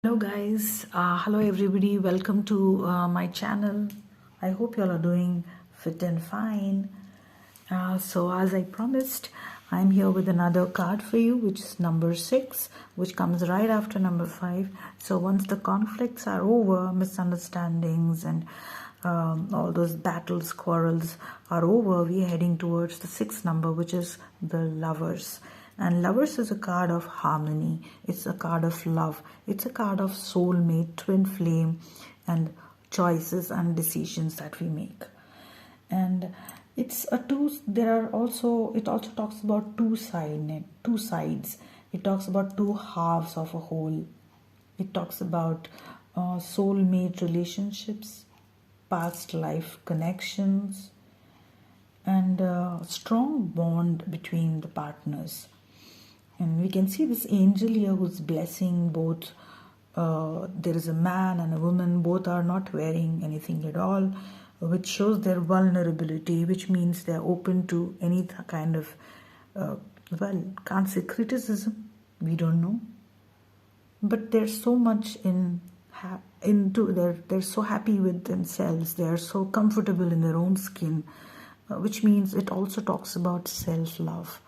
Hello guys, hello everybody, welcome to my channel. I hope you all are doing fit and fine. So as I promised, I'm here with another card for you, which is number 6, which comes right after number 5. So once the conflicts are over, misunderstandings and all those battles, quarrels are over, we are heading towards the 6th number, which is the Lovers. And Lovers is a card of harmony. It's a card of love. It's a card of soulmate, twin flame, and choices and decisions that we make. And it's a two. It also talks about two sides. It talks about two halves of a whole. It talks about soulmate relationships, past life connections, and a strong bond between the partners. And we can see this angel here who's blessing both. There is a man and a woman, both are not wearing anything at all, which shows their vulnerability, which means they're open to any kind of, can't say criticism, we don't know. But there's so much they're so happy with themselves, they're so comfortable in their own skin, which means it also talks about self-love.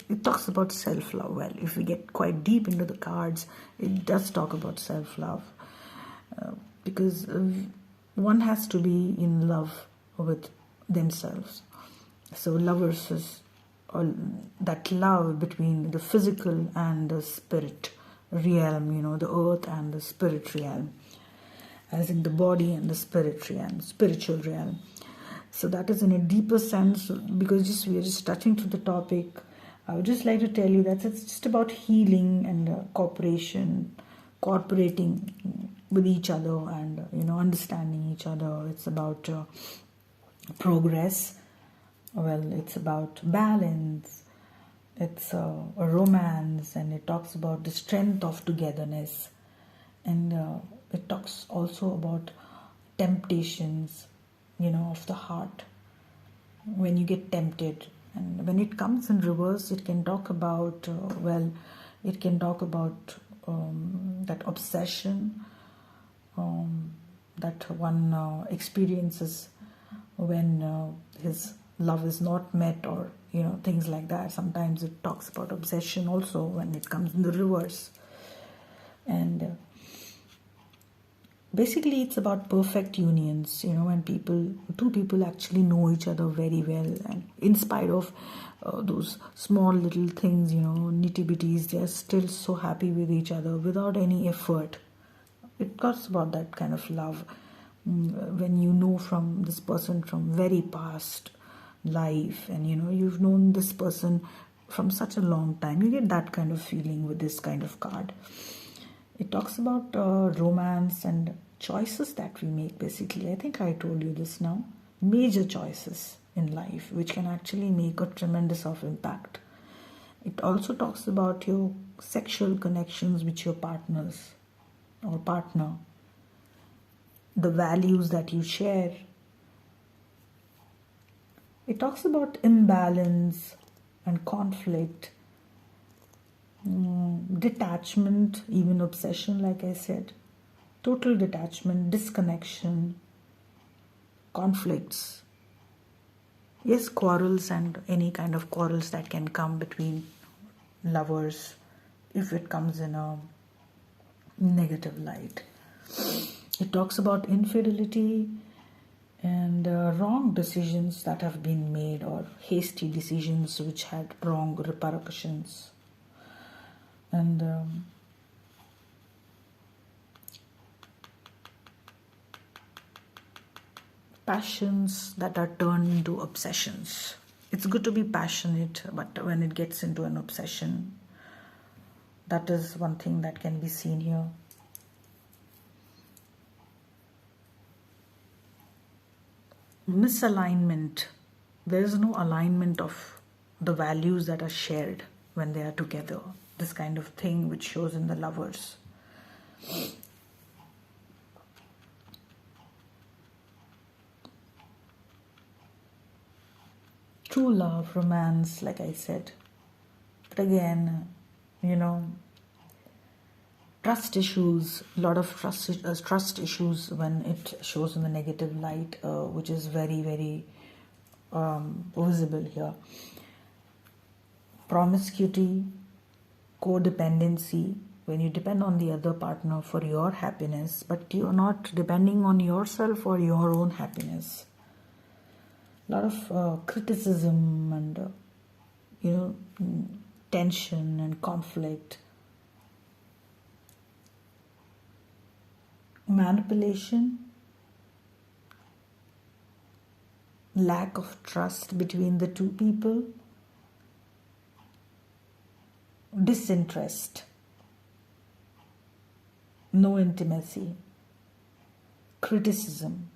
It talks about self-love. Well, if we get quite deep into the cards, it does talk about self-love, because one has to be in love with themselves. So Lovers is that love between the physical and the spirit realm, the earth and the spirit realm, as in the body and the spirit realm, spiritual realm. So that is in a deeper sense, because we are just touching to the topic. I would just like to tell you that it's just about healing and cooperating with each other and understanding each other. It's about progress. Well, it's about balance. It's a romance, and it talks about the strength of togetherness, and it talks also about temptations, of the heart, when you get tempted. And when it comes in reverse, it can talk about that obsession that one experiences when his love is not met, or things like that. Sometimes it talks about obsession also when it comes in the reverse. And basically it's about perfect unions, when two people actually know each other very well, and in spite of those small little things, nitty-bitties, they're still so happy with each other without any effort. It talks about that kind of love, when you know from this person from very past life, and you've known this person from such a long time. You get that kind of feeling with this kind of card. It talks about romance and choices that we make, basically. I think I told you this now. Major choices in life, which can actually make a tremendous of impact. It also talks about your sexual connections with your partners or partner, the values that you share. It talks about imbalance and conflict, detachment, even obsession, like I said, total detachment, disconnection, conflicts. Yes, quarrels and any kind of quarrels that can come between lovers if it comes in a negative light. It talks about infidelity and wrong decisions that have been made, or hasty decisions which had wrong repercussions. And passions that are turned into obsessions. It's good to be passionate, but when it gets into an obsession, that is one thing that can be seen here. Misalignment. There is no alignment of the values that are shared when they are together. This kind of thing which shows in the Lovers. True love, romance, like I said. But again, trust issues, a lot of trust issues when it shows in the negative light, which is very, very visible here. Promiscuity, codependency, when you depend on the other partner for your happiness, but you are not depending on yourself or your own happiness. A lot of criticism and tension and conflict. Manipulation, lack of trust between the two people, disinterest, no intimacy, criticism,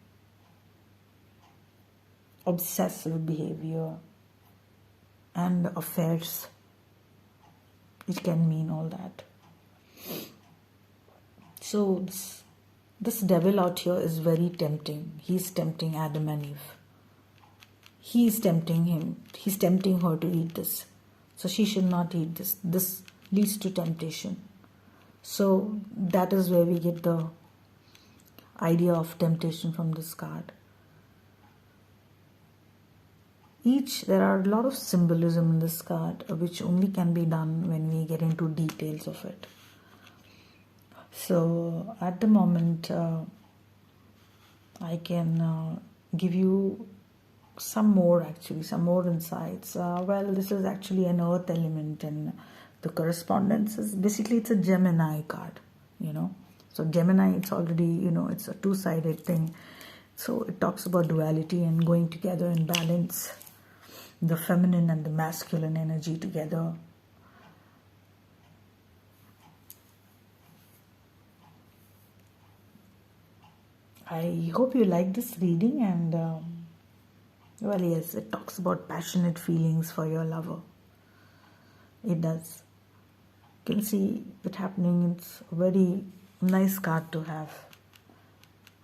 obsessive behavior, and affairs. It can mean all that. So this devil out here is very tempting. He's tempting Adam and Eve. He's tempting him. He's tempting her to eat this. So she should not eat this. This leads to temptation. So that is where we get the idea of temptation from this card. There are a lot of symbolism in this card, which only can be done when we get into details of it. So at the moment, I can give you some more insights. Well, this is actually an earth element, and the correspondence is basically, it's a Gemini card, So Gemini, it's already, it's a two-sided thing. So it talks about duality and going together in balance, the feminine and the masculine energy together. I hope you like this reading, and well, yes, it talks about passionate feelings for your lover. It does. You can see it happening. It's a very nice card to have,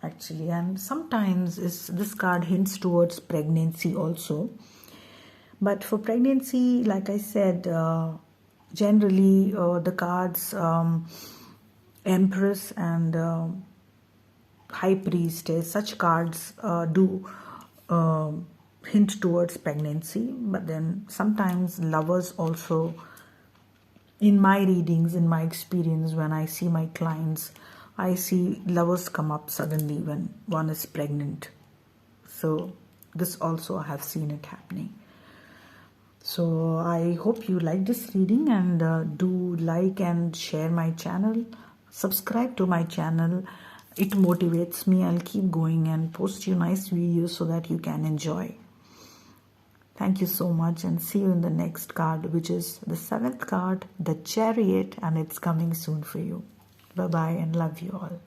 actually. And sometimes this card hints towards pregnancy also. But for pregnancy, like I said, generally the cards Empress and High Priestess, such cards do hint towards pregnancy. But then sometimes lovers also, in my readings, in my experience, when I see my clients, I see lovers come up suddenly when one is pregnant. So this also, I have seen it happening. So I hope you like this reading, and do like and share my channel. Subscribe to my channel. It motivates me. I'll keep going and post you nice videos so that you can enjoy. Thank you so much, and see you in the next card, which is the 7th card, the Chariot, and it's coming soon for you. Bye-bye and love you all.